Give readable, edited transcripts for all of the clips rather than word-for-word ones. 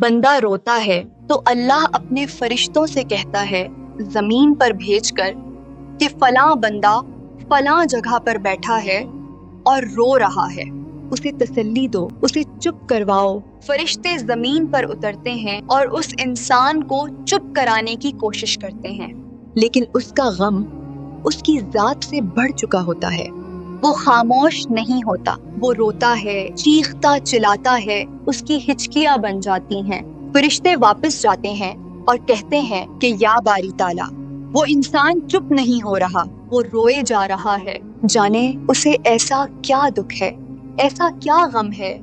بندہ روتا ہے تو اللہ اپنے فرشتوں سے کہتا ہے زمین پر بھیج کر کہ فلاں بندہ فلاں جگہ پر بیٹھا ہے اور رو رہا ہے، اسے تسلی دو، اسے چپ کرواؤ۔ فرشتے زمین پر اترتے ہیں اور اس انسان کو چپ کرانے کی کوشش کرتے ہیں، لیکن اس کا غم اس کی ذات سے بڑھ چکا ہوتا ہے۔ وہ خاموش نہیں ہوتا، وہ روتا ہے، چیختا چلاتا ہے، اس کی ہچکیاں بن جاتی ہیں۔ فرشتے واپس جاتے ہیں اور کہتے ہیں کہ یا باری تعالیٰ، وہ انسان چپ نہیں ہو رہا، وہ روئے جا رہا ہے، جانے اسے ایسا کیا دکھ ہے، ایسا کیا غم ہے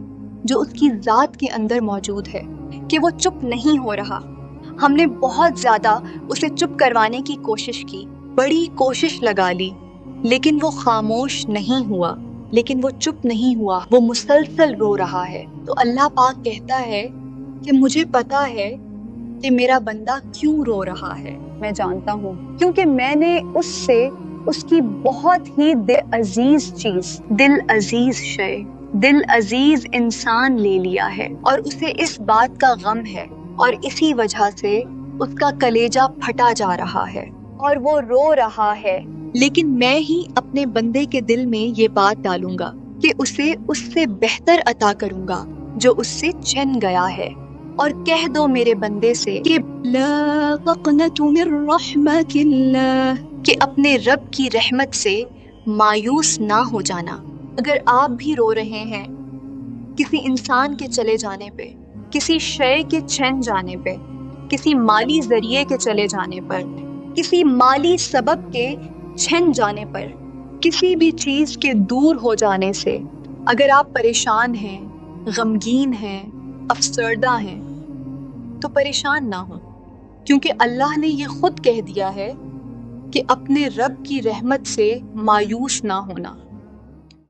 جو اس کی ذات کے اندر موجود ہے کہ وہ چپ نہیں ہو رہا۔ ہم نے بہت زیادہ اسے چپ کروانے کی کوشش کی، بڑی کوشش لگا لی، لیکن وہ خاموش نہیں ہوا، لیکن وہ چپ نہیں ہوا، وہ مسلسل رو رہا ہے۔ تو اللہ پاک کہتا ہے کہ مجھے پتا ہے کہ میرا بندہ کیوں رو رہا ہے، میں جانتا ہوں، کیونکہ میں نے اس سے اس کی بہت ہی دل عزیز چیز، دل عزیز شے، دل عزیز انسان لے لیا ہے، اور اسے اس بات کا غم ہے، اور اسی وجہ سے اس کا کلیجہ پھٹا جا رہا ہے اور وہ رو رہا ہے۔ لیکن میں ہی اپنے بندے کے دل میں یہ بات ڈالوں گا کہ اسے اس سے بہتر عطا کروں گا جو اس سے چھن گیا ہے۔ اور کہہ دو میرے بندے سے کہ لا تقنطوا من رحمت اللہ، کہ اپنے رب کی رحمت سے مایوس نہ ہو جانا۔ اگر آپ بھی رو رہے ہیں کسی انسان کے چلے جانے پہ، کسی شے کے چھن جانے پہ، کسی مالی ذریعے کے چلے جانے پر، کسی مالی سبب کے چھن جانے پر، کسی بھی چیز کے دور ہو جانے سے اگر آپ پریشان ہیں، غمگین ہیں، افسردہ ہیں، تو پریشان نہ ہوں، کیونکہ اللہ نے یہ خود کہہ دیا ہے کہ اپنے رب کی رحمت سے مایوس نہ ہونا۔